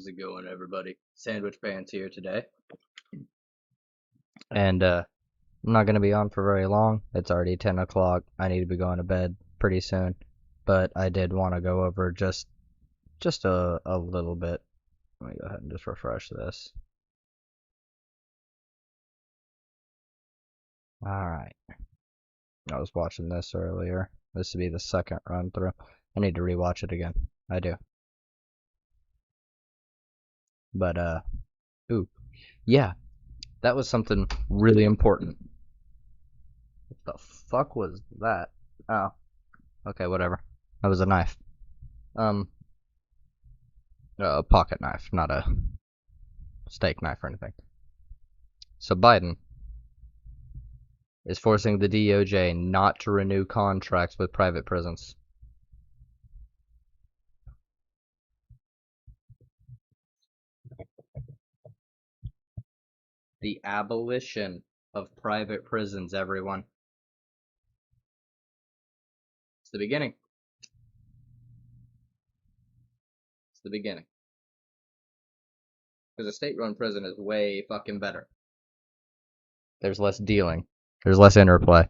it going, everybody? Sandwhichpants here today. And I'm not going to be on for very long. It's already 10 o'clock. I need to be going to bed pretty soon. But I did want to go over just a little bit. Let me go ahead and just refresh this. Alright. I was watching this earlier. This would be the second run through. I need to rewatch it again. I do. But, ooh. Yeah. That was something really important. What the fuck was that? Oh. Okay, whatever. That was a knife. A pocket knife, not a steak knife or anything. So Biden is forcing the DOJ not to renew contracts with private prisons. The abolition of private prisons, everyone. It's the beginning. It's the beginning. Because a state-run prison is way fucking better. There's less dealing. There's less interplay.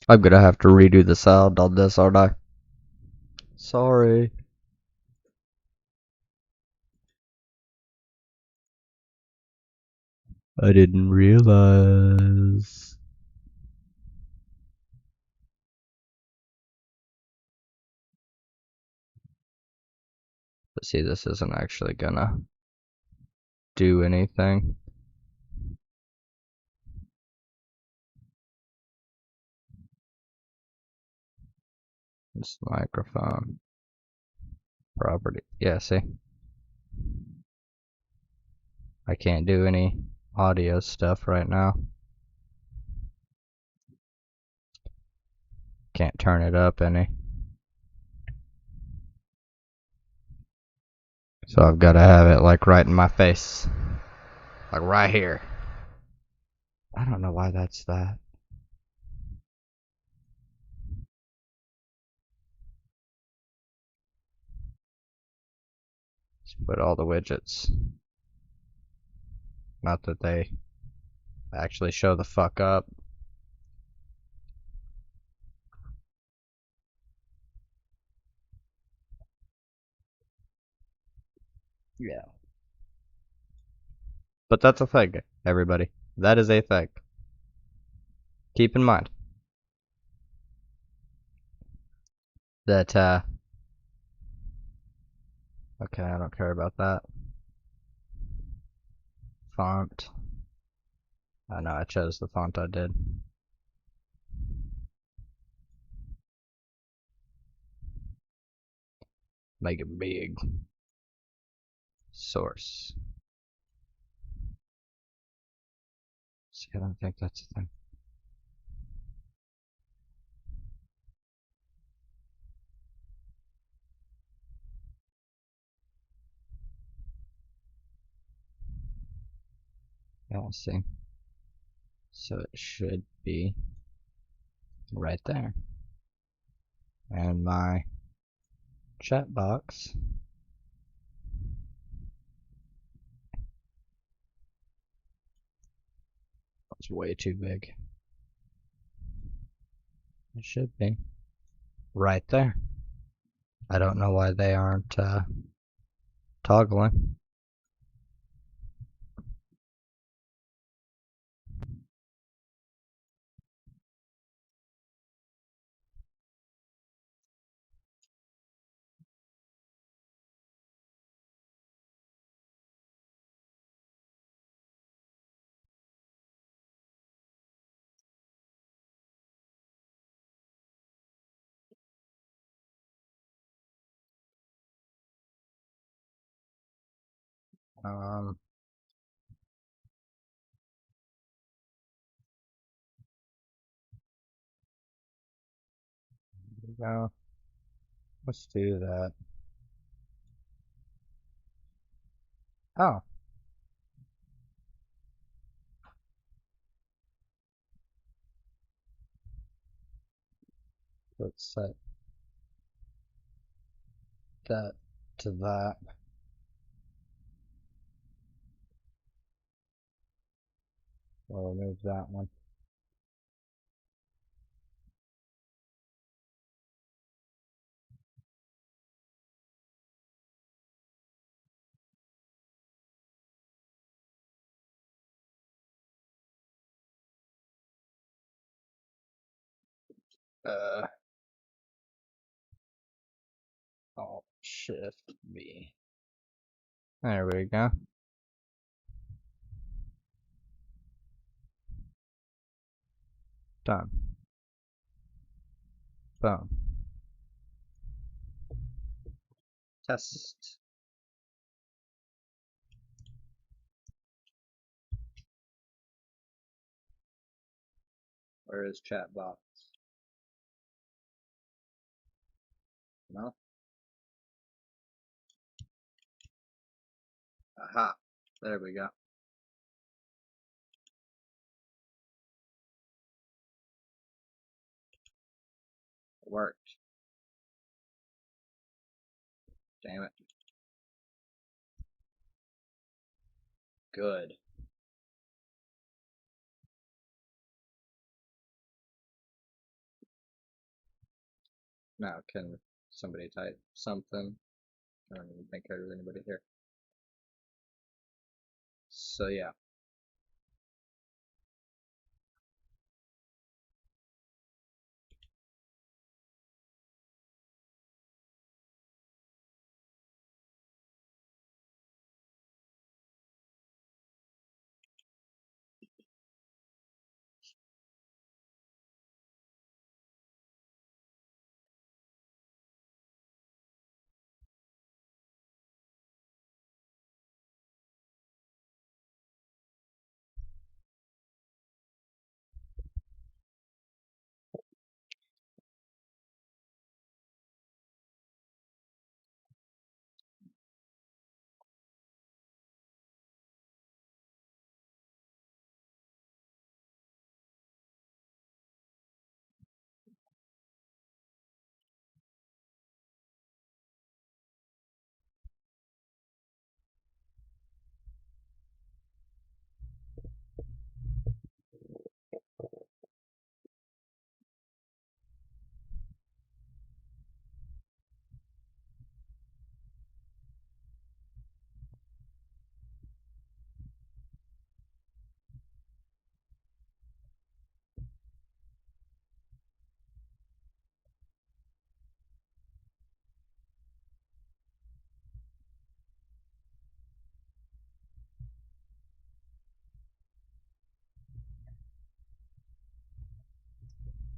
I'm gonna have to redo the sound on this, aren't I? Sorry. I didn't realize. But see, this isn't actually gonna do anything. This microphone. Property. Yeah, see? I can't do any audio stuff right now. Can't turn it up any. So I've got to have it like right in my face. Like right here. I don't know why that's that. Just put all the widgets. Not that they actually show the fuck up. Yeah. But that's a thing, everybody. That is a thing. Keep in mind that, okay, I don't care about that. Font. I know I chose the font I did. Make it big. Source. See, I don't think that's a thing. Yeah, let's see. So it should be right there. And my chat box is way too big. It should be right there. I don't know why they aren't toggling. No, let's do that. Oh. Let's set that to that. We'll remove that one. Alt Shift V. There we go. Done. Boom. Test. Where is chat box? No? Aha. There we go. It worked. Damn it. Good. Now, can somebody type something? I don't even think there's anybody here. So, yeah.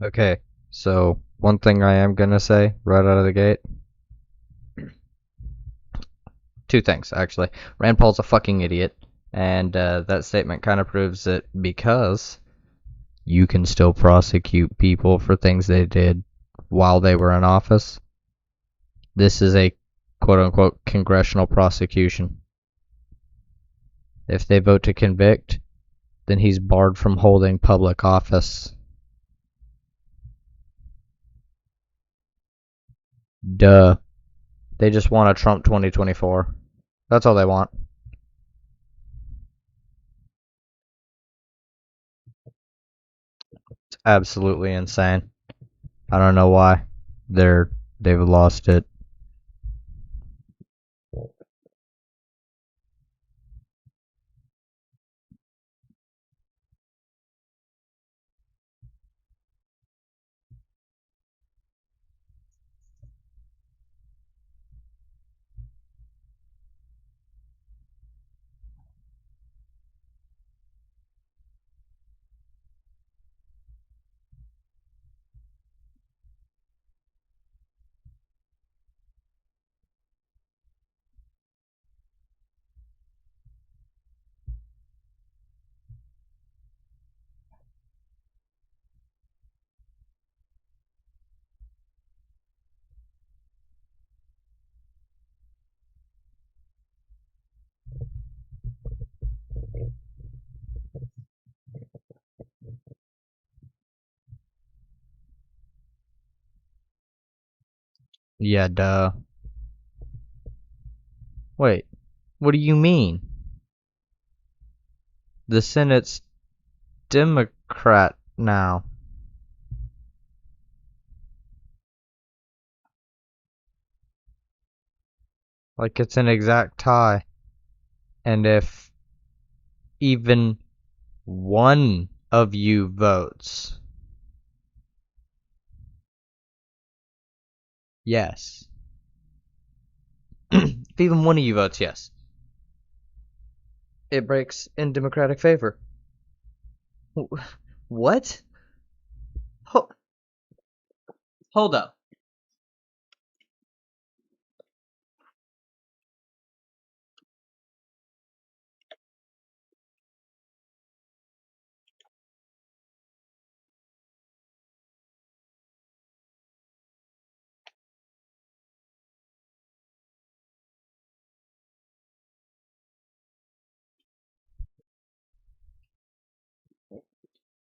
Okay, so one thing I am gonna say right out of the gate. Two things, actually. Rand Paul's a fucking idiot, and that statement kind of proves it because you can still prosecute people for things they did while they were in office. This is a quote unquote congressional prosecution. If they vote to convict, then he's barred from holding public office. Duh. They just want a Trump 2024. That's all they want. It's absolutely insane. I don't know why. They've lost it. Yeah, duh. Wait, what do you mean? The Senate's Democrat now. Like it's an exact tie. And if even one of you votes, yes. If even one of you votes yes, it breaks in Democratic favor. What? Ho- Hold up.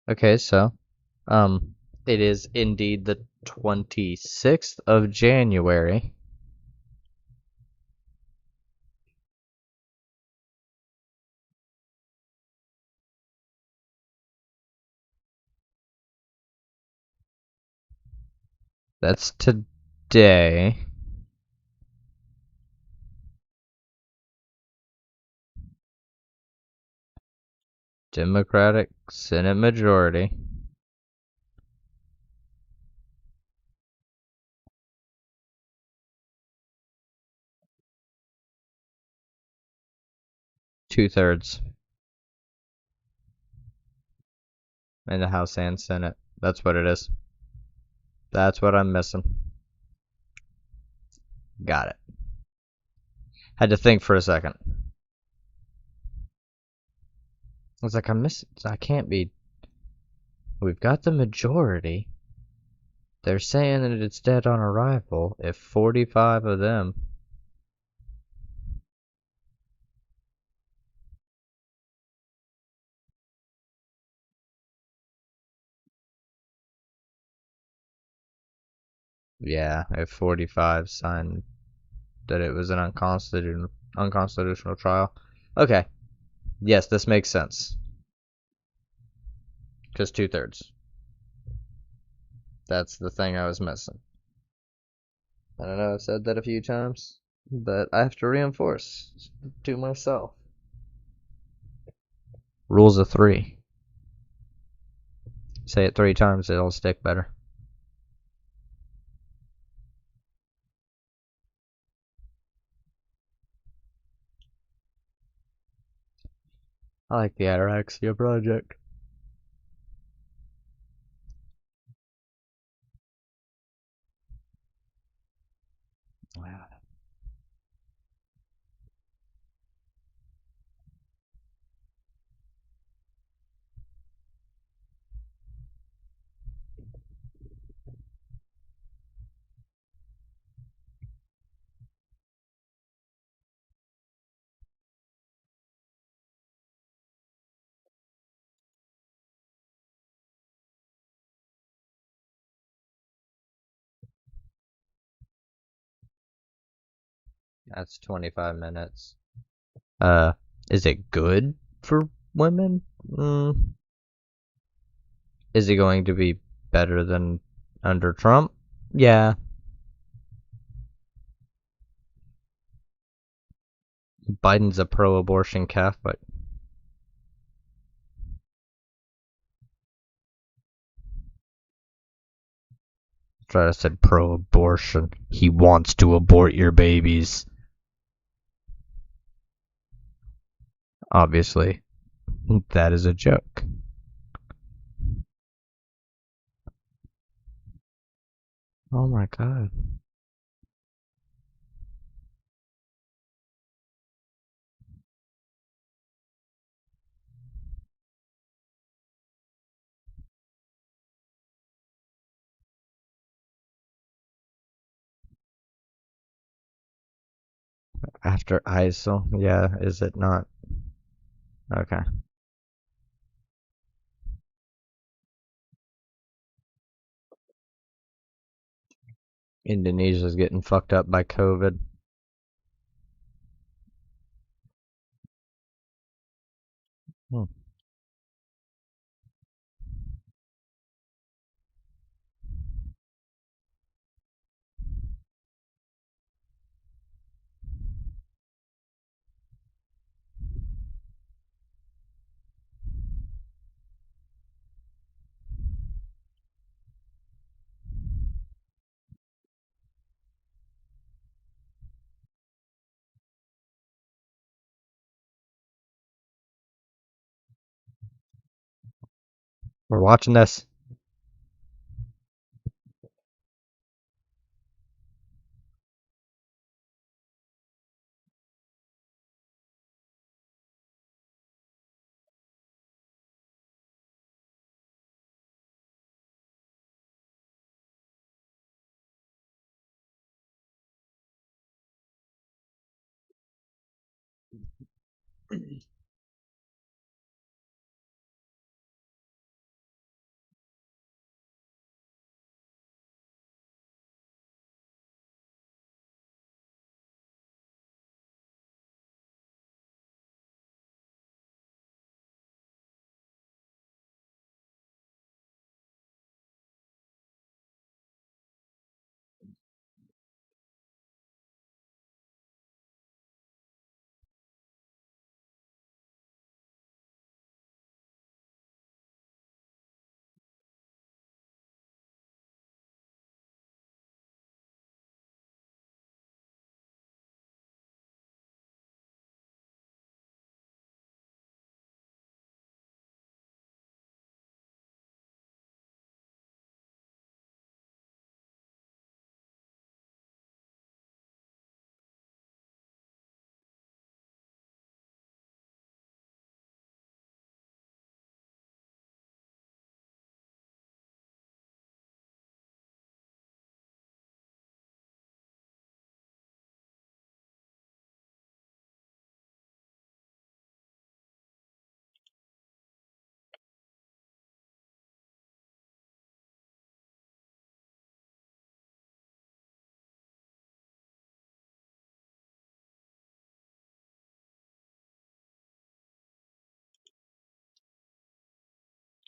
Okay, so, it is indeed the 26th of January. That's today. Democratic Senate majority. Two-thirds in the House and Senate. That's what it is. That's what I'm missing. Got it. Had to think for a second. I was like, I can't be. We've got the majority. They're saying that it's dead on arrival. If 45 of them. Yeah, if 45 signed that it was an unconstitutional trial. Okay. Yes, this makes sense. Because two-thirds. That's the thing I was missing. I don't know, I've said that a few times, but I have to reinforce to myself. Rules of three. Say it 3 times, it'll stick better. I like the Ataraxia Project. Wow. That's 25 minutes. Uh, is it good for women? Is it going to be better than under Trump? Yeah. Biden's a pro-abortion Catholic. Try to said pro-abortion. He wants to abort your babies. Obviously, that is a joke. Oh my god. After ISIL? Yeah, is it not? Okay. Indonesia's getting fucked up by COVID. Hmm. We're watching this.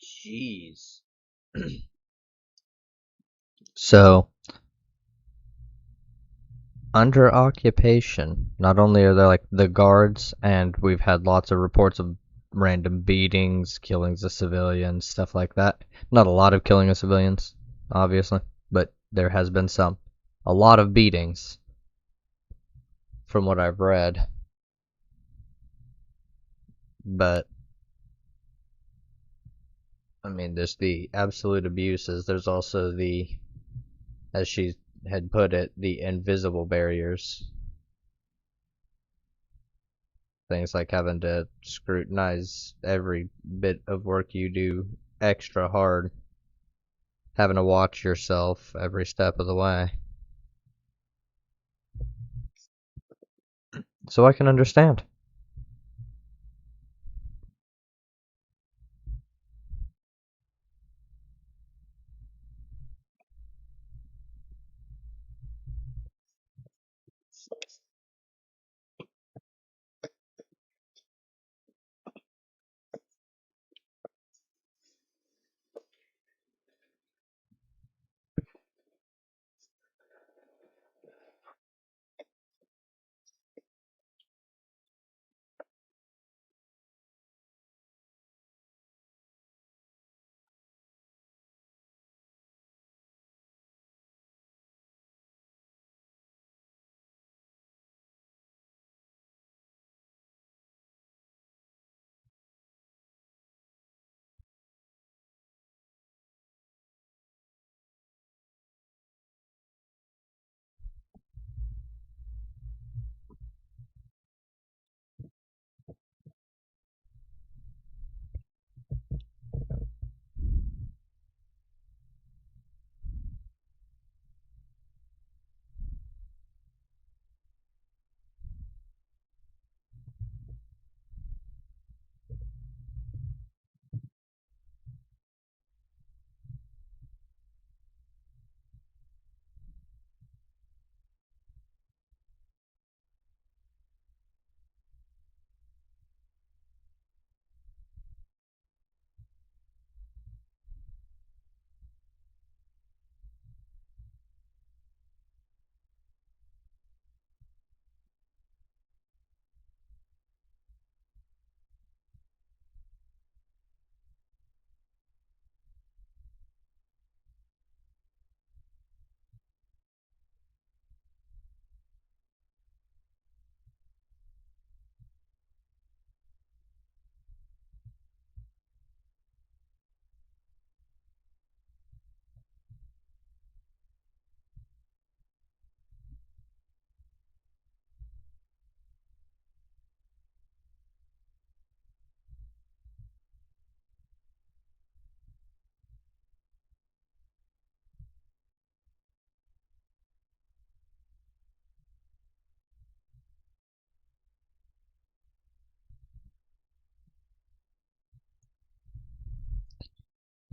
Jeez. So, under occupation, not only are there like the guards, and we've had lots of reports of random beatings, killings of civilians, stuff like that. Not a lot of killing of civilians, obviously, but there has been some. A lot of beatings, from what I've read. But, I mean, there's the absolute abuses. There's also the, as she had put it, the invisible barriers. Things like having to scrutinize every bit of work you do extra hard, having to watch yourself every step of the way. So I can understand.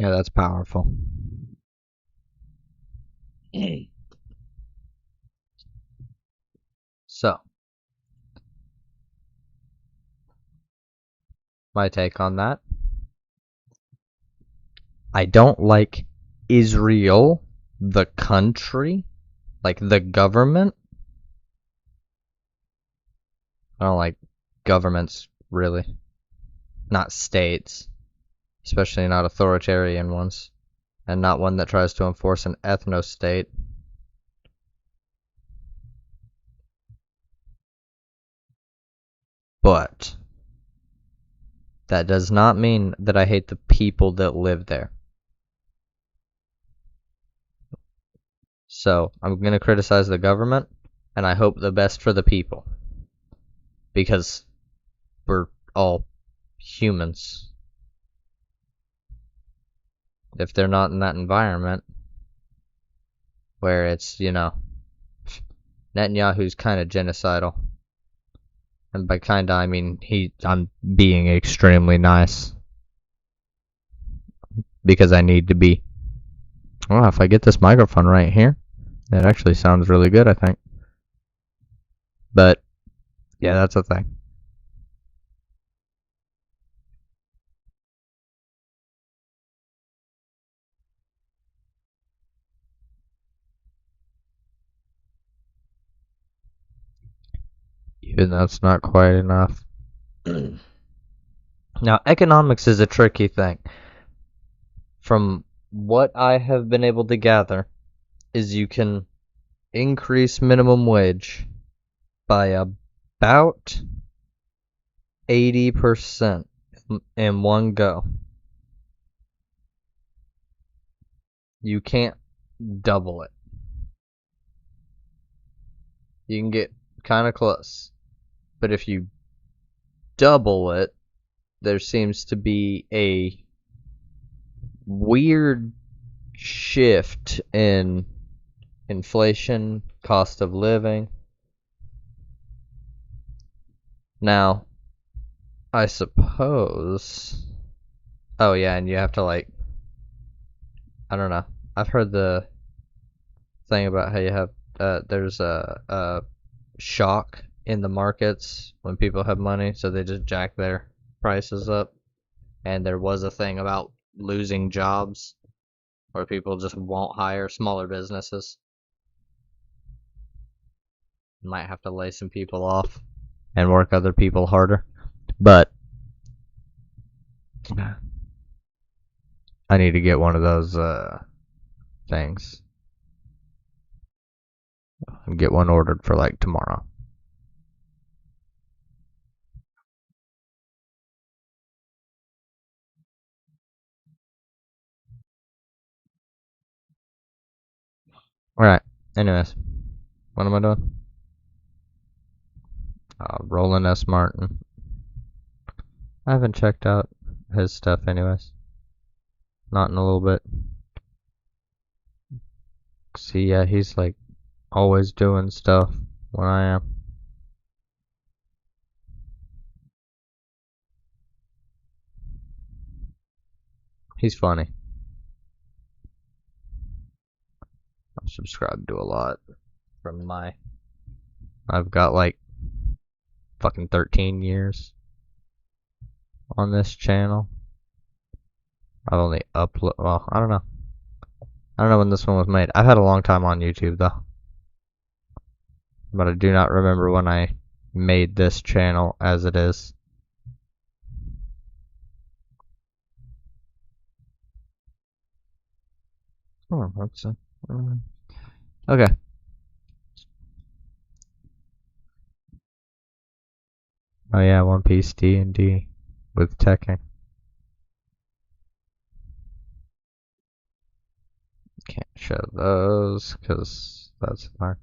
Yeah, that's powerful. So, my take on that. I don't like Israel, the country, like the government. I don't like governments, really. Not states, especially not authoritarian ones, and not one that tries to enforce an ethno-state. But that does not mean that I hate the people that live there. So, I'm going to criticize the government, and I hope the best for the people. Because we're all humans. If they're not in that environment where it's, Netanyahu's kind of genocidal. And by kinda, I mean I'm being extremely nice because I need to be. Well, if I get this microphone right here, it actually sounds really good, I think. But yeah, that's a thing. Even that's not quite enough. Now, economics is a tricky thing. From what I have been able to gather, is you can increase minimum wage by about 80% in one go. You can't double it. You can get kind of close. But if you double it, there seems to be a weird shift in inflation, cost of living. Now, I suppose. Oh, yeah, and you have to, I don't know. I've heard the thing about how you have, there's a shock in the markets when people have money, so they just jack their prices up. And there was a thing about losing jobs where people just won't hire smaller businesses. Might have to lay some people off and work other people harder. But I need to get one of those things. Get one ordered for tomorrow. Alright, anyways. What am I doing? Roland S. Martin. I haven't checked out his stuff anyways. Not in a little bit. See, yeah, he's always doing stuff when I am. He's funny. I'm subscribed to a lot from I've got fucking 13 years on this channel. I've only well, I don't know. I don't know when this one was made. I've had a long time on YouTube though. But I do not remember when I made this channel as it is. Oh, that's okay. Oh yeah, One Piece D&D with Tekken. Can't show those because that's fine.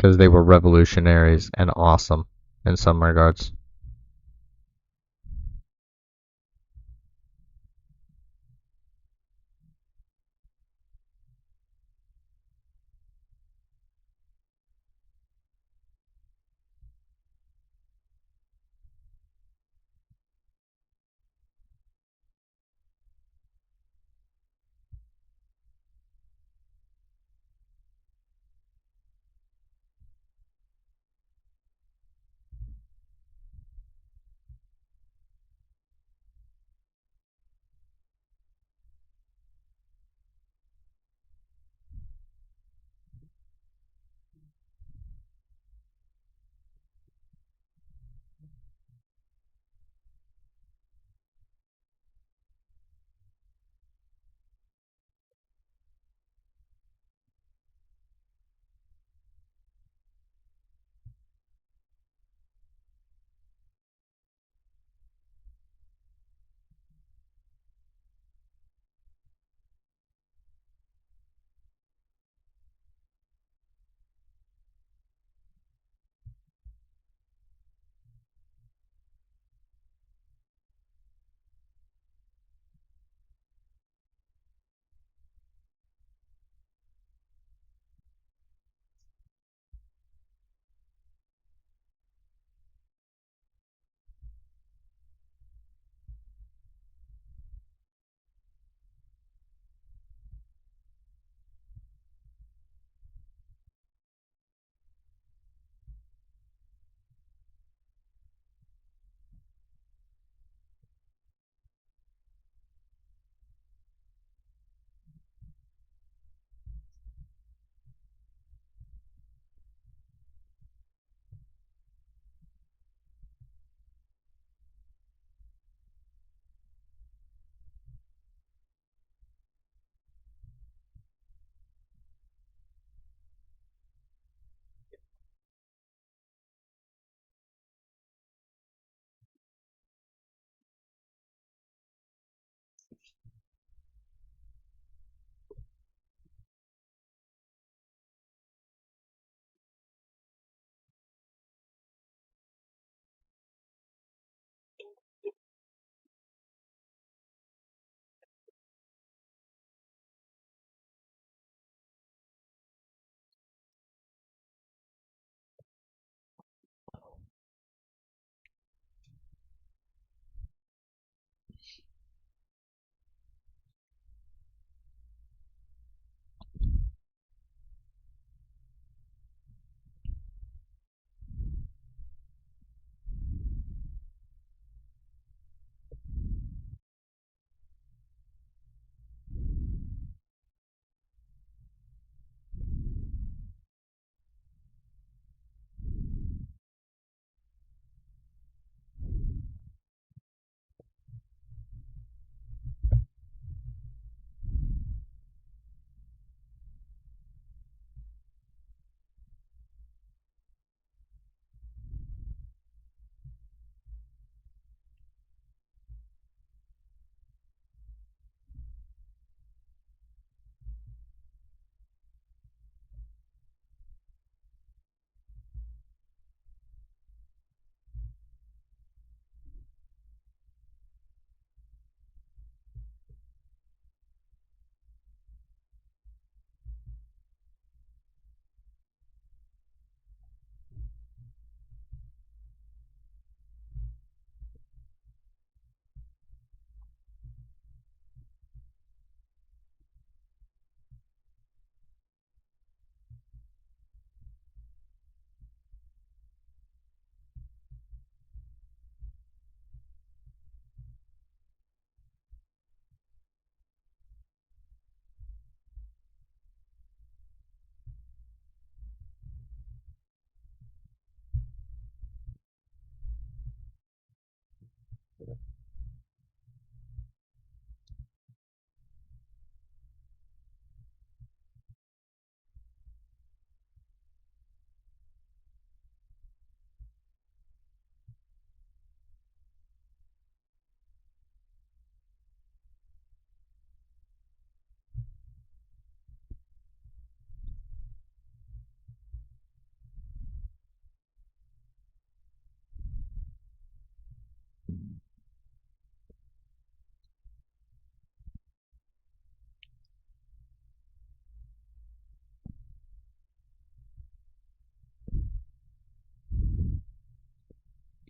because they were revolutionaries and awesome in some regards.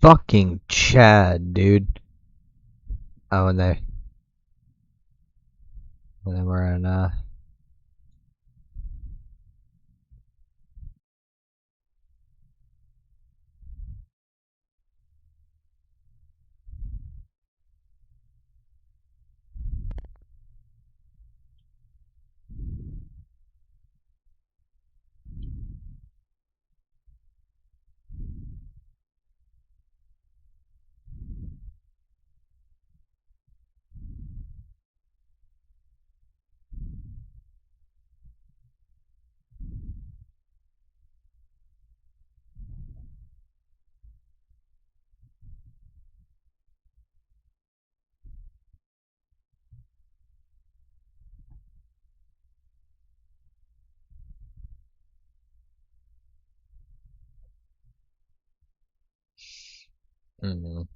Fucking Chad, dude. Oh, and they were in, mm,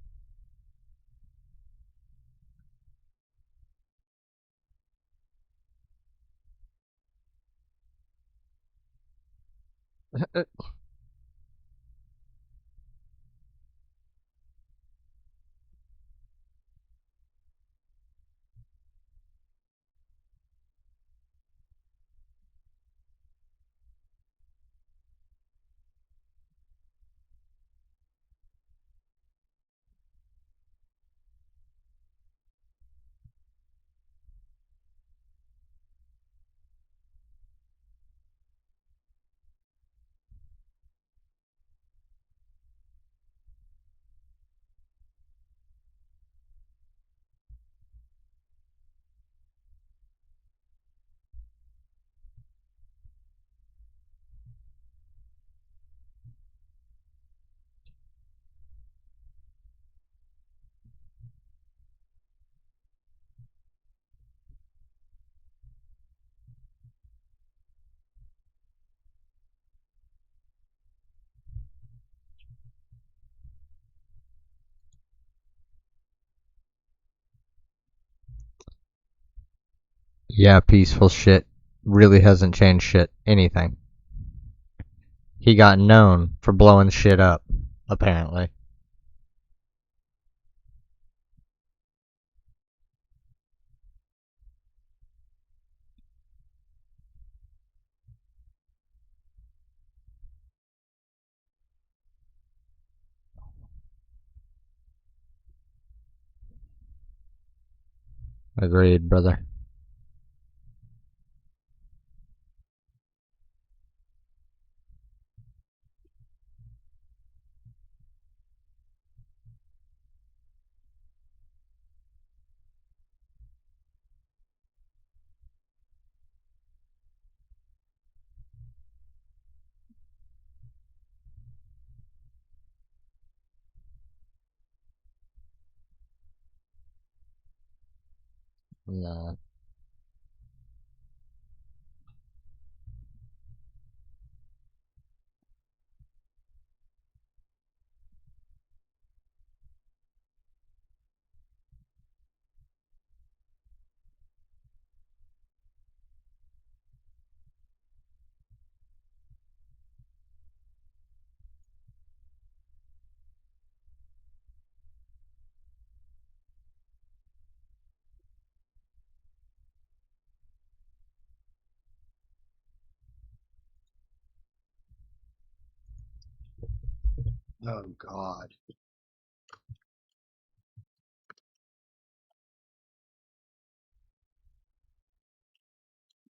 yeah, peaceful shit. Really hasn't changed shit. Anything. He got known for blowing shit up, apparently. Agreed, brother. Nah. Oh, God.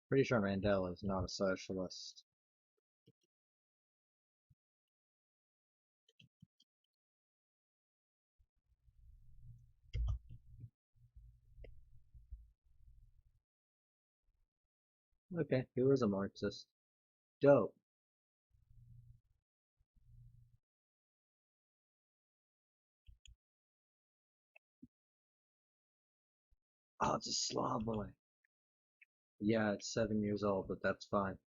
Pretty sure Mandela is not a socialist. Okay, he was a Marxist. Dope. Oh, it's a Slav boy. Yeah, it's 7 years old, but that's fine.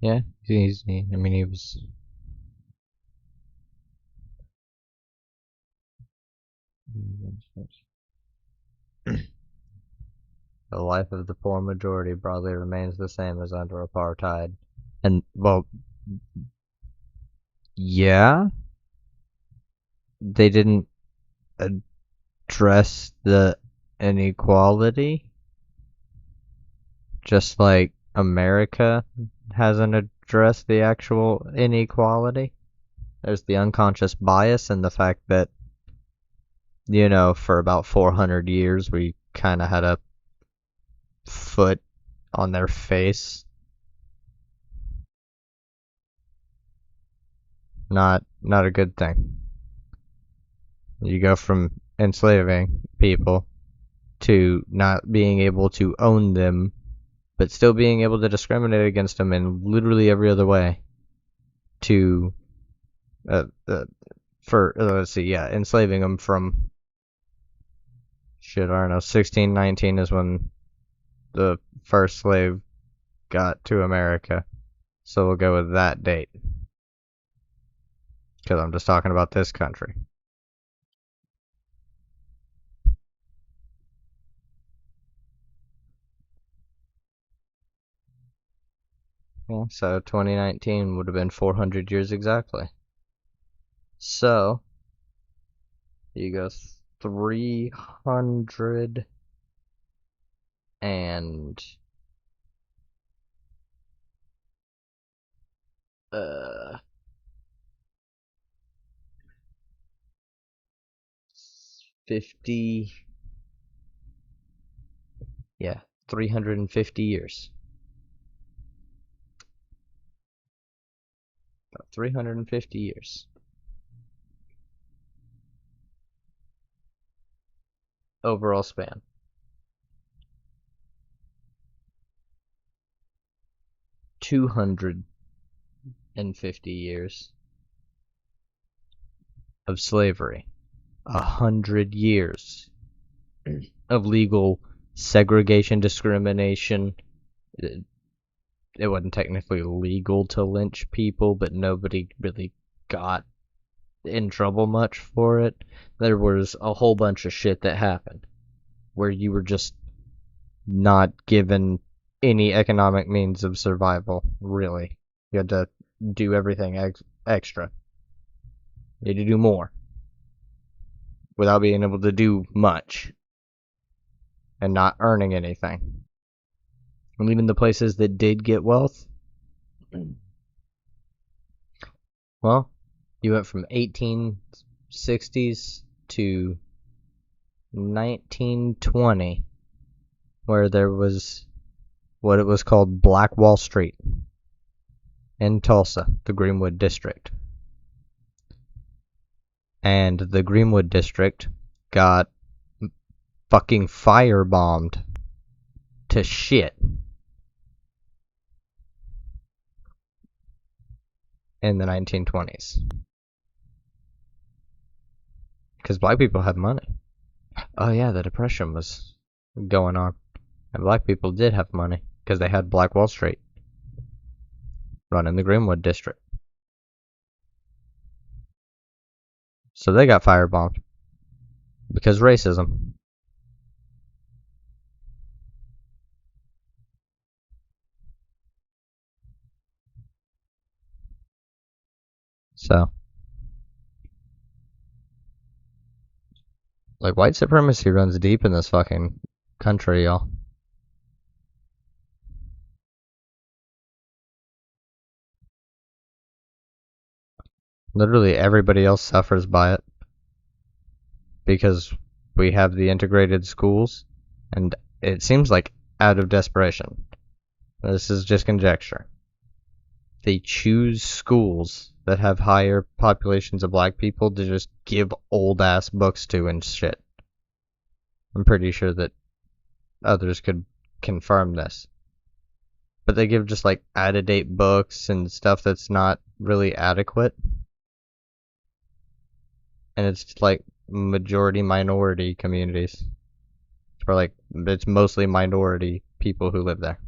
Yeah, I mean, he was. The life of the poor majority broadly remains the same as under apartheid. And, well, yeah, they didn't address the inequality, just like America hasn't addressed the actual inequality. There's the unconscious bias and the fact that, for about 400 years we kind of had a foot on their face. Not a good thing. You go from enslaving people to not being able to own them, but still being able to discriminate against them in literally every other way. To let's see, yeah, enslaving them from shit. I don't know. 1619 is when the first slave got to America, so we'll go with that date because I'm just talking about this country. Yeah, so 2019 would have been 400 years exactly. So you go 300 and 50, yeah, 350 years. About 350 years. Overall span. 250 years of slavery. 100 years of legal segregation, discrimination. It wasn't technically legal to lynch people, but nobody really got in trouble much for it. There was a whole bunch of shit that happened where you were just not given any economic means of survival, really. You had to do everything extra. You had to do more without being able to do much and not earning anything. And even the places that did get wealth, well, you went from 1860s to 1920, where there was what it was called Black Wall Street in Tulsa, the Greenwood District. And the Greenwood District got fucking firebombed to shit in the 1920s. Because black people had money. Oh yeah, the Depression was going on. And black people did have money because they had Black Wall Street running the Greenwood District. So they got firebombed because racism. So, like, white supremacy runs deep in this fucking country, y'all. Literally everybody else suffers by it because we have the integrated schools, and it seems like out of desperation. This is just conjecture. They choose schools that have higher populations of black people to just give old ass books to and shit. I'm pretty sure that others could confirm this. But they give just like out of date books and stuff that's not really adequate. And it's like majority minority communities. Or like it's mostly minority people who live there.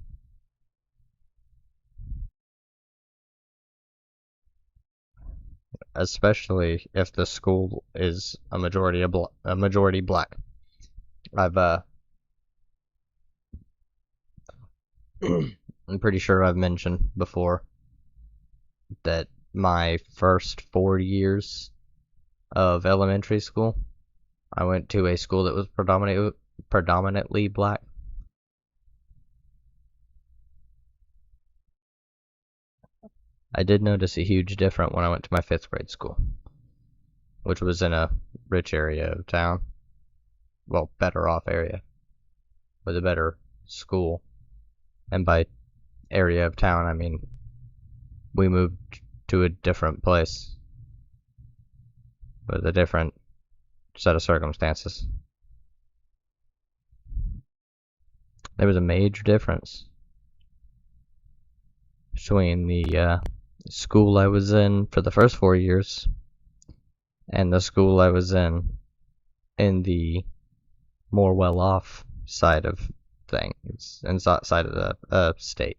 especially if the school is a majority black. I've I'm pretty sure I've mentioned before that my first 4 years of elementary school, I went to a school that was predominantly black. I did notice a huge difference when I went to my 5th grade school, which was in a rich area of town. Well, better off area, with a better school. And by area of town, I mean we moved to a different place with a different set of circumstances. There was a major difference between the school I was in for the first 4 years and the school I was in the more well-off side of things, inside of the state.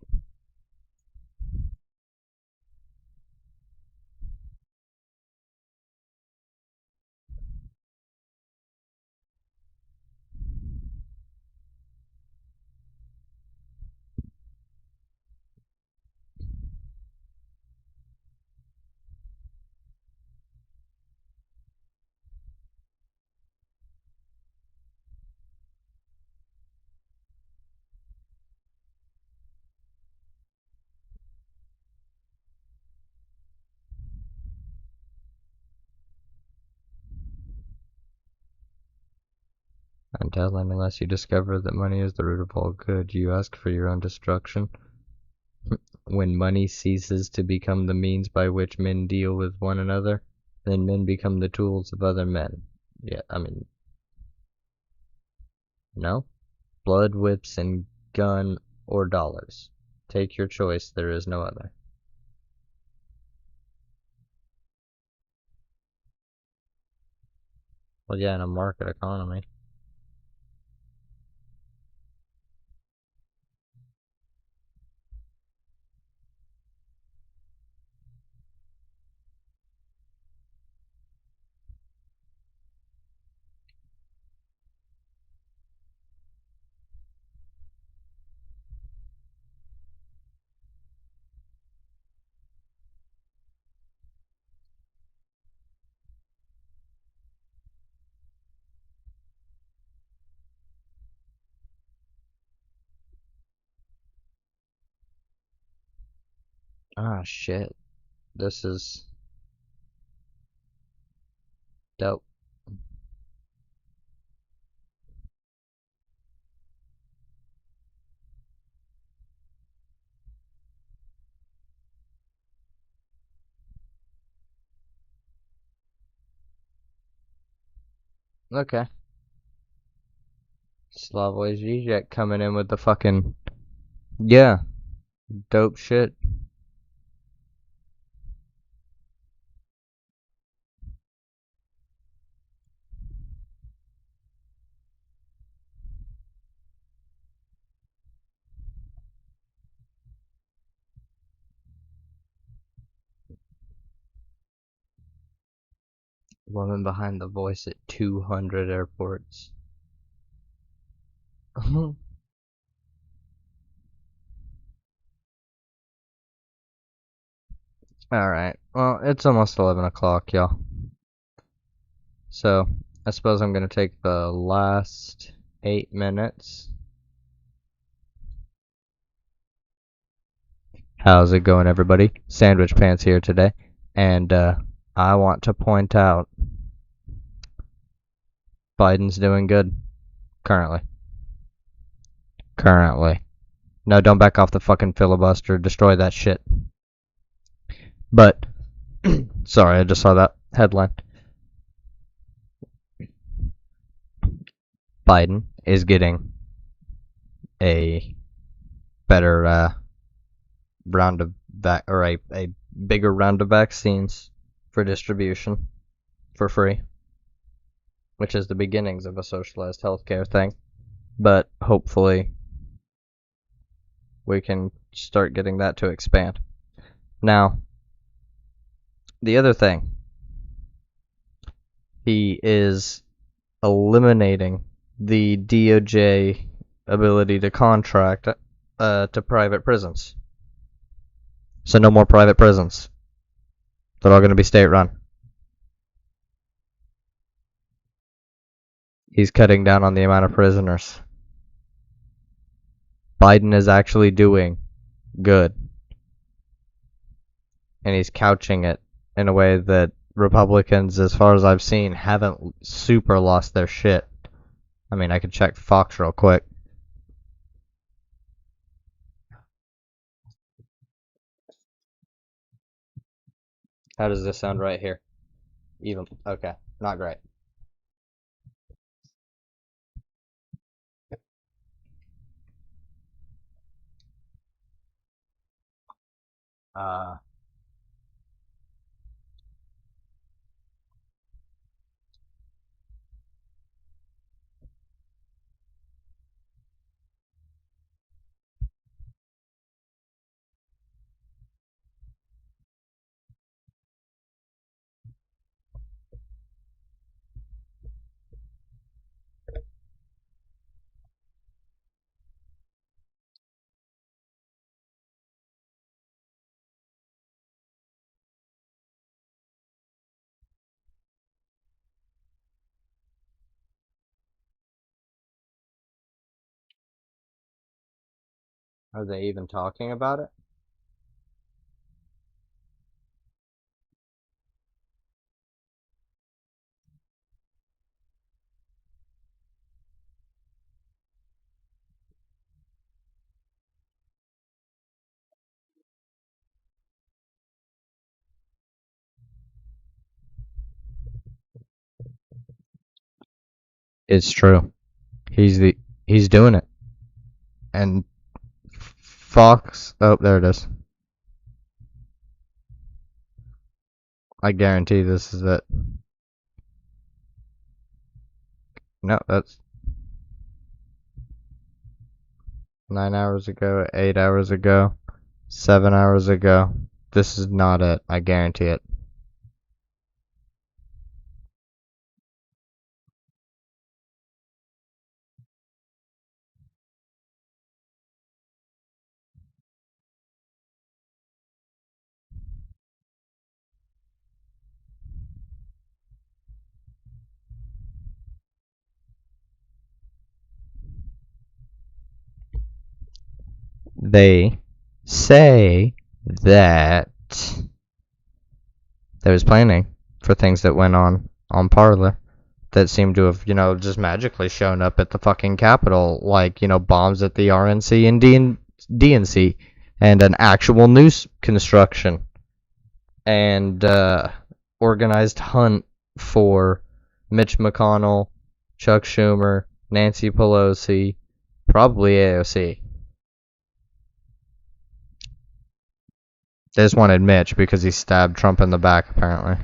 Until and unless you discover that money is the root of all good, you ask for your own destruction. When money ceases to become the means by which men deal with one another, then men become the tools of other men. Yeah, I mean, no? Blood, whips, and gun, or dollars. Take your choice, there is no other. Well, yeah, in a market economy. Ah, shit. This is dope. Okay. Slavoj Žižek coming in with the fucking... Yeah, dope shit. Woman behind the voice at 200 airports. Alright, well, it's almost 11 o'clock, y'all. So, I suppose I'm gonna take the last 8 minutes. How's it going, everybody? Sandwhichpants here today, and I want to point out Biden's doing good currently. No, don't back off the fucking filibuster. Destroy that shit. But, sorry, I just saw that headline. Biden is getting a better round of a bigger round of vaccines for distribution for free, which is the beginnings of a socialized healthcare thing. But hopefully we can start getting that to expand. Now, the other thing He is eliminating the DOJ ability to contract to private prisons. So no more private prisons. They're all going to be state run. He's cutting down on the amount of prisoners. Biden is actually doing good. And he's couching it in a way that Republicans, as far as I've seen, haven't super lost their shit. I mean, I could check Fox real quick. How does this sound right here? Even. Okay. Not great. Uh, are they even talking about it? It's true. He's doing it. And Fox. Oh, there it is. I guarantee this is it. No, that's 9 hours ago, 8 hours ago, 7 hours ago. This is not it. I guarantee it. They say that there was planning for things that went on Parler that seemed to have, just magically shown up at the fucking Capitol, like, bombs at the RNC and DNC, and an actual news construction, and organized hunt for Mitch McConnell, Chuck Schumer, Nancy Pelosi, probably AOC. They just wanted Mitch because he stabbed Trump in the back, apparently.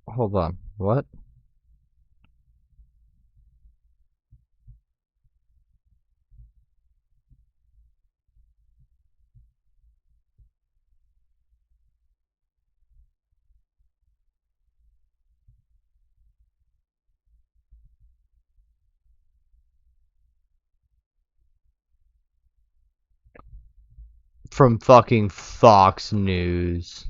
Hold on. What? From fucking Fox News.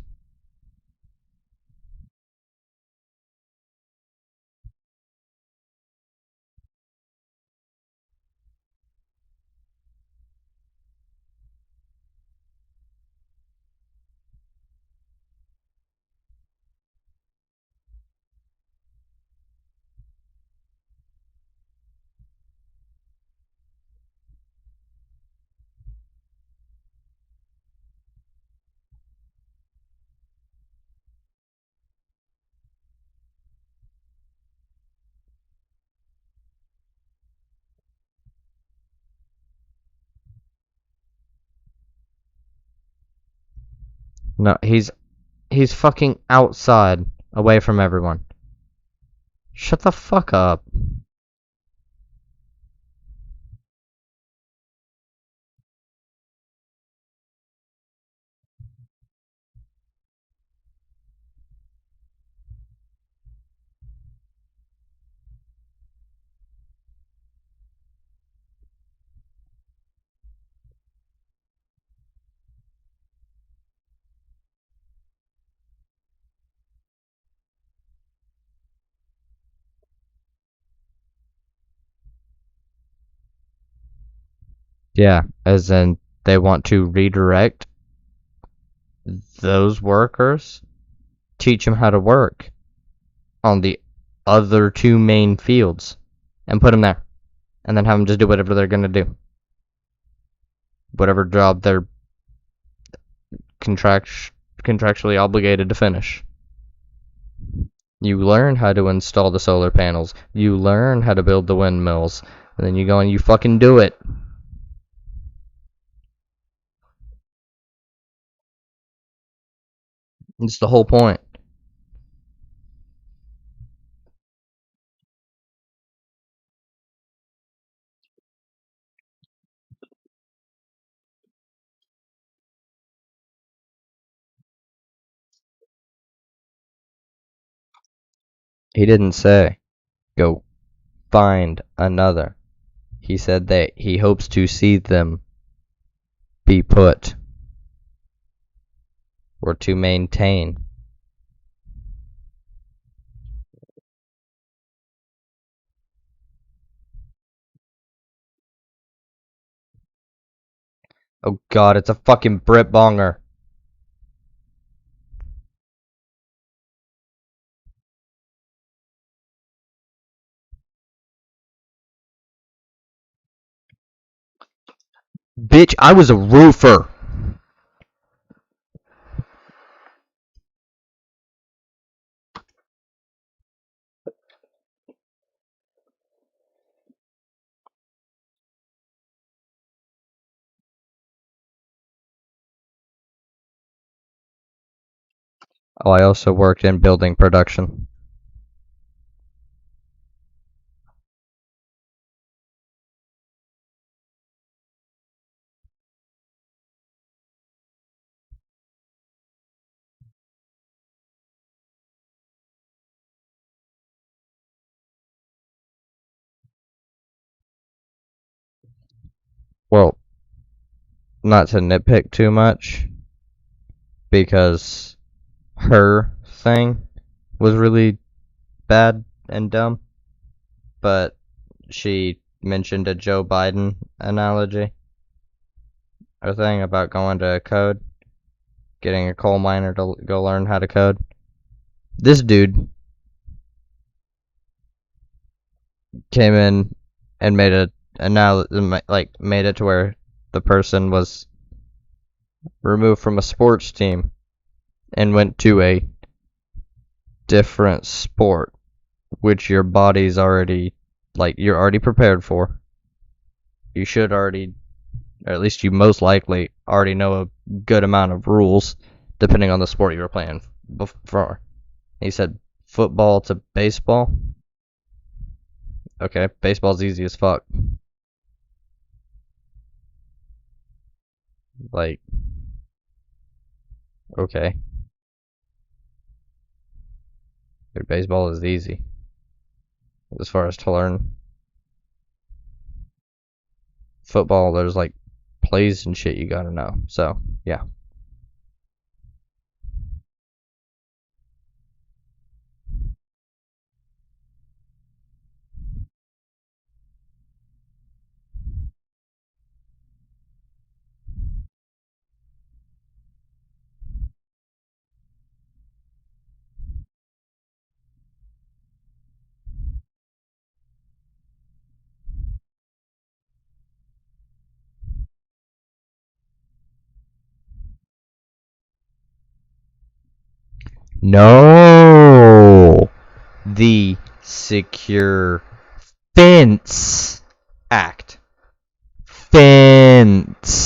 No, he's fucking outside, away from everyone. Shut the fuck up. Yeah, as in they want to redirect those workers, teach them how to work on the other two main fields, and put them there, and then have them just do whatever they're gonna do, whatever job they're contractually obligated to finish. You learn how to install the solar panels, you learn how to build the windmills, and then you go and you fucking do it. It's the whole point. He didn't say, go find another. He said that he hopes to see them be put or to maintain. Oh god, it's a fucking Brit Bonger. Bitch, I was a roofer. Oh, I also worked in building production. Well, not to nitpick too much, because her thing was really bad and dumb, but she mentioned a Joe Biden analogy or thing about going to code, getting a coal miner to go learn how to code. This dude came in and made a made it to where the person was removed from a sports team and went to a different sport, which your body's already you're already prepared for. You should already, or at least you most likely already know a good amount of rules, depending on the sport you were playing before. He said football to baseball. Okay, baseball's easy as fuck. Like, okay, baseball is easy as far as to learn. Football, there's plays and shit you gotta know. So, yeah. No! The Secure Fence Act. Fence.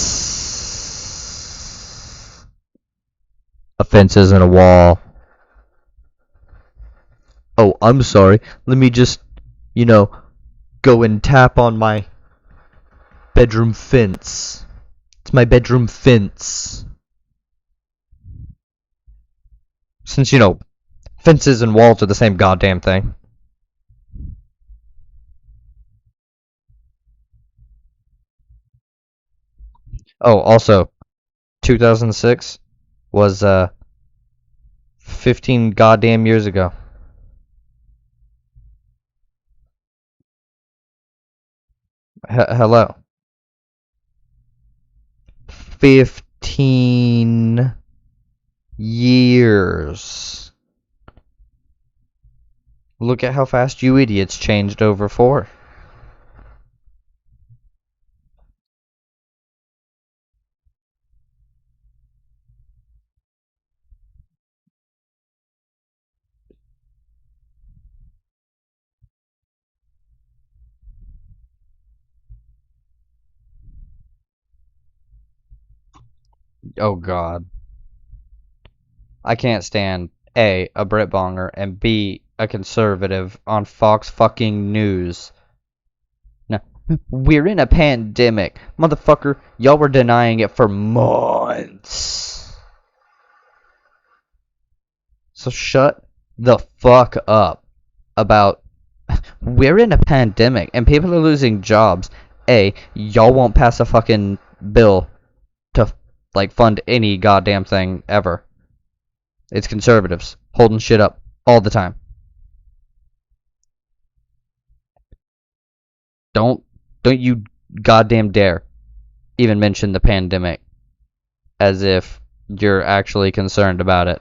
A fence isn't a wall. Oh, I'm sorry. Let me just, you know, go and tap on my bedroom fence. It's my bedroom fence. Since, fences and walls are the same goddamn thing. Oh, also, 2006 was, 15 goddamn years ago. Hello. 15 years. Look at how fast you idiots changed over 4. Oh god. I can't stand a Brit Bonger, and B, a conservative on Fox fucking News. No, we're in a pandemic. Motherfucker, y'all were denying it for months. So shut the fuck up about we're in a pandemic and people are losing jobs. Y'all won't pass a fucking bill to fund any goddamn thing ever. It's conservatives holding shit up all the time. Don't don't you goddamn dare even mention the pandemic as if you're actually concerned about it.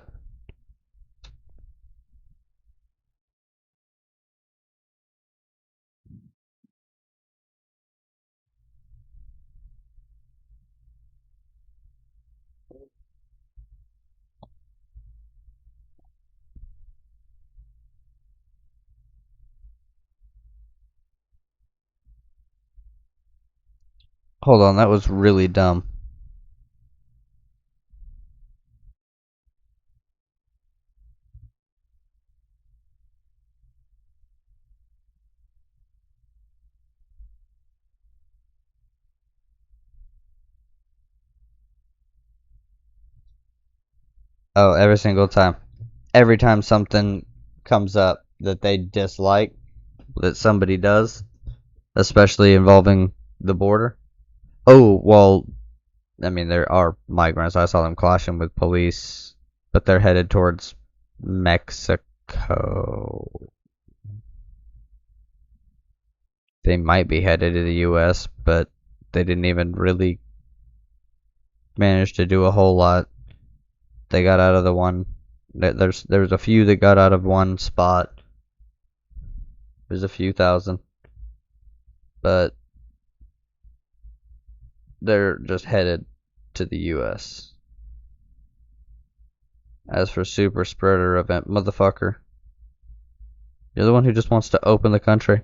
Hold on, that was really dumb. Oh, every single time. Every time something comes up that they dislike, that somebody does, especially involving the border. Oh, well, I mean, there are migrants. I saw them clashing with police, but they're headed towards Mexico. They might be headed to the U.S., but they didn't even really manage to do a whole lot. They got out of the one. There's a few that got out of one spot. There's a few thousand, but they're just headed to the U.S. As for super spreader event, motherfucker, you're the one who just wants to open the country.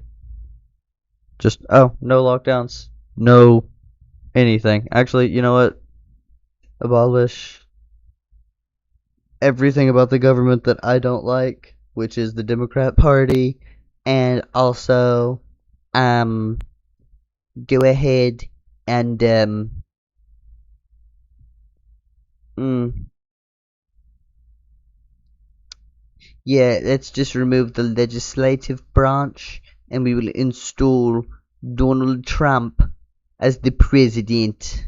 Just no lockdowns, no anything. Actually, you know what? Abolish everything about the government that I don't like, which is the Democrat Party, and also um go ahead and mm, yeah, let's just remove the legislative branch and we will install Donald Trump as the president.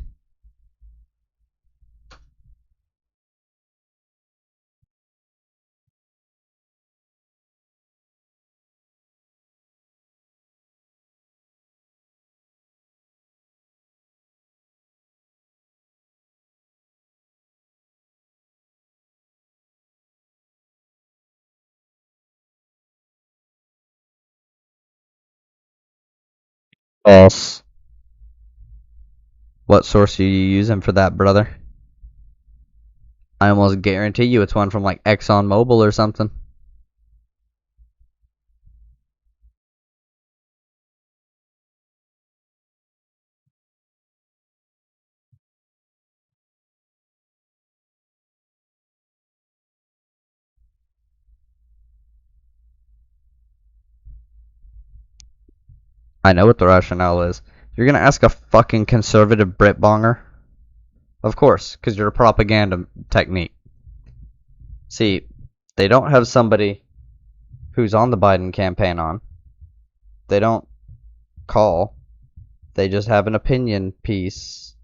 False. What source are you using for that, brother? I almost guarantee you it's one from like ExxonMobil or something. I know what the rationale is. You're gonna ask a fucking conservative Brit bonger? Of course, because you're a propaganda technique. See, they don't have somebody who's on the Biden campaign on. They don't call. They just have an opinion piece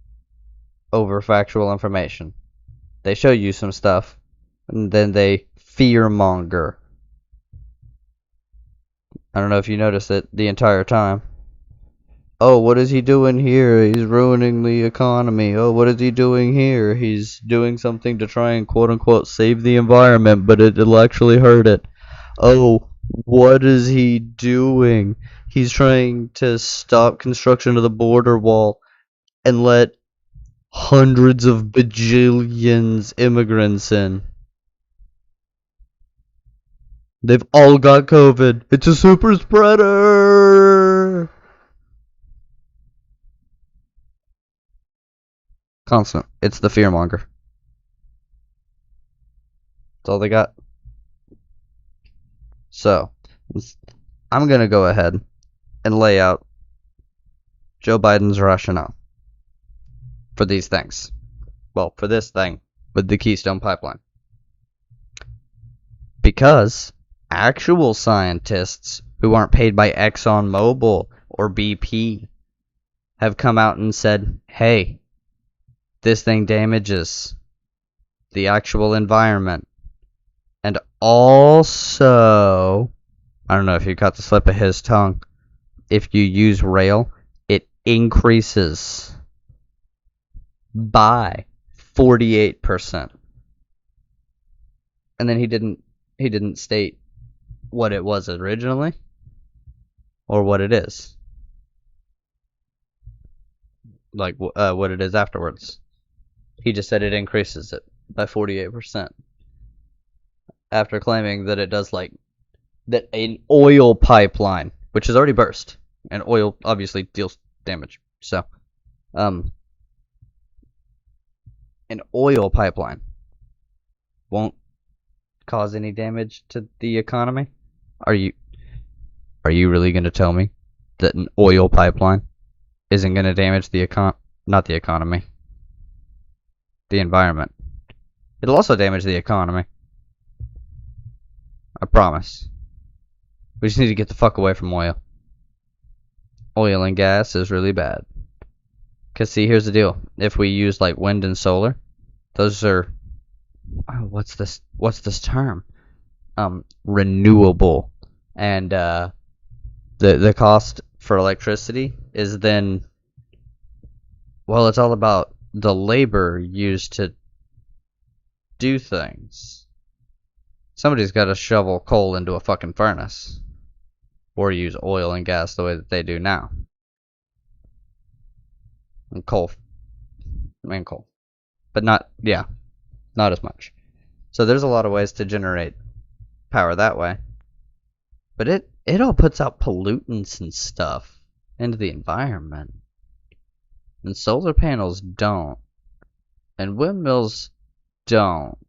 over factual information. They show you some stuff, and then they fearmonger. I don't know if you noticed it the entire time. Oh, what is he doing here? He's ruining the economy. Oh, what is he doing here? He's doing something to try and quote unquote save the environment, but it'll actually hurt it. Oh, what is he doing? He's trying to stop construction of the border wall and let hundreds of bajillions immigrants in. They've all got COVID. It's a super spreader. Constant. It's the fearmonger. That's all they got. So, I'm going to go ahead and lay out Joe Biden's rationale for these things. Well, for this thing with the Keystone Pipeline. Because actual scientists who aren't paid by ExxonMobil or BP have come out and said, hey, this thing damages the actual environment. And also, I don't know if you caught the slip of his tongue, if you use rail, it increases by 48%. And then he didn't state what it was originally or what it is. Like what it is afterwards. He just said it increases it by 48%. After claiming that it does that an oil pipeline, which has already burst, and oil obviously deals damage. So, an oil pipeline won't cause any damage to the economy? Are you really going to tell me that an oil pipeline isn't going to damage not the economy, the environment? It'll also damage the economy. I promise. We just need to get the fuck away from oil. Oil and gas is really bad. Cause see, here's the deal. If we use like wind and solar, those are what's this term? Renewable. And the cost for electricity is then, well, it's all about the labor used to do things. Somebody's got to shovel coal into a fucking furnace. Or use oil and gas the way that they do now. And coal. But not as much. So there's a lot of ways to generate power that way. But it all puts out pollutants and stuff into the environment. And solar panels don't. And windmills don't.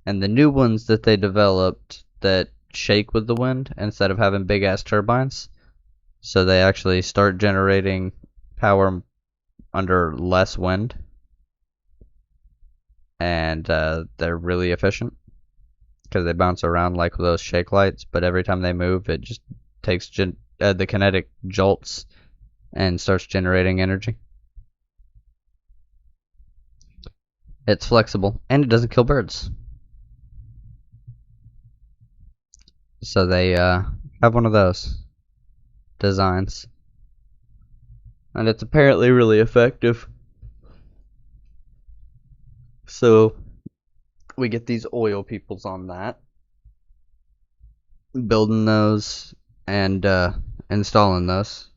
And the new ones that they developed that shake with the wind instead of having big ass turbines, so they actually start generating power under less wind, and they're really efficient because they bounce around like those shake lights, but every time they move it just takes the kinetic jolts and starts generating energy. It's flexible and it doesn't kill birds. So they have one of those designs. And it's apparently really effective. So we get these oil peoples on that, building those and installing those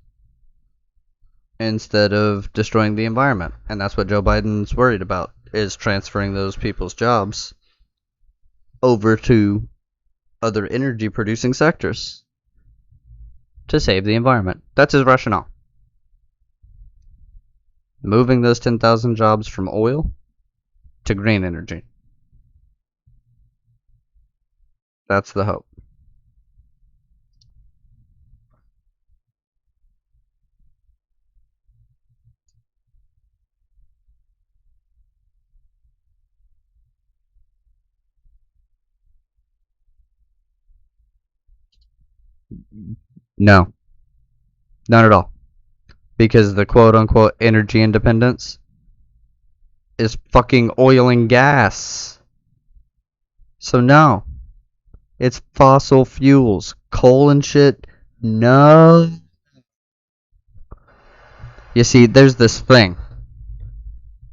instead of destroying the environment. And that's what Joe Biden's worried about, is transferring those people's jobs over to other energy producing sectors to save the environment. That's his rationale. Moving those 10,000 jobs from oil to green energy. That's the hope. No, not at all. Because the quote unquote energy independence is fucking oil and gas. So no, it's fossil fuels, coal and shit. No. You see, there's this thing.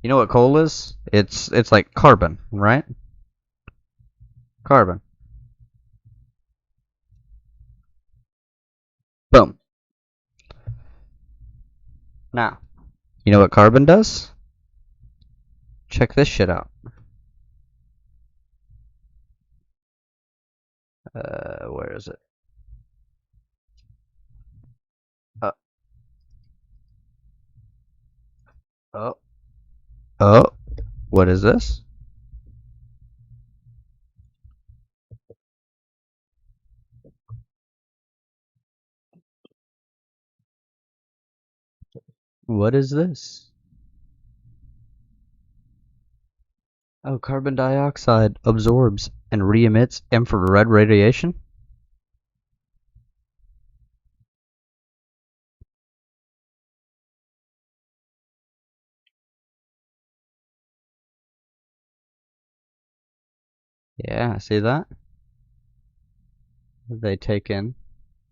You know what coal is? It's like carbon, right? Carbon. Boom. Now, you know what carbon does? Check this shit out. Where is it? Uh, oh, oh, what is this? What is this? Oh, carbon dioxide absorbs and re-emits infrared radiation? Yeah, see that? They take in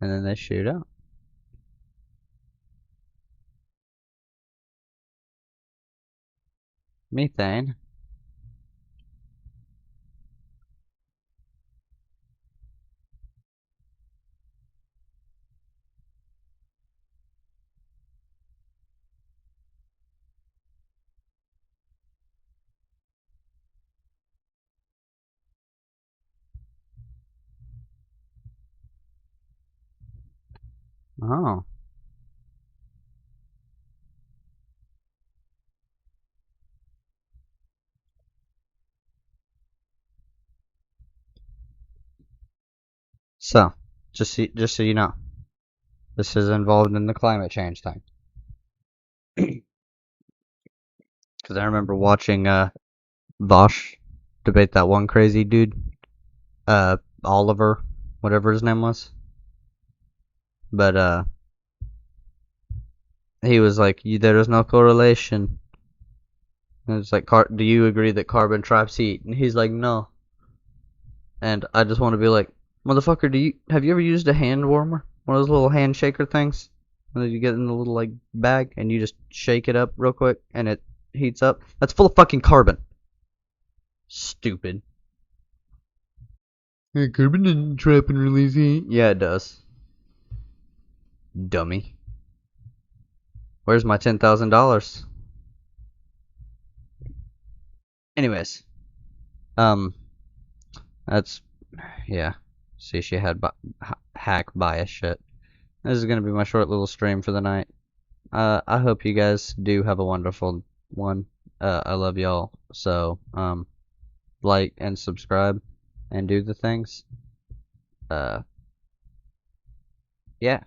and then they shoot out. Methane. Oh. So, just so you know, this is involved in the climate change thing. Because I remember watching Vosh debate that one crazy dude, Oliver, whatever his name was. But he was like, there is no correlation. And it's like, do you agree that carbon traps heat? And he's like, no. And I just want to be like, motherfucker, have you ever used a hand warmer? One of those little hand shaker things? That you get in the little like bag and you just shake it up real quick and it heats up? That's full of fucking carbon. Stupid. Hey, carbon doesn't trap and release heat. Yeah, it does. Dummy. Where's my $10,000? Anyways, that's yeah. See, she had hack bias shit. This is gonna be my short little stream for the night. I hope you guys do have a wonderful one. I love y'all. So, like and subscribe and do the things. Uh, yeah.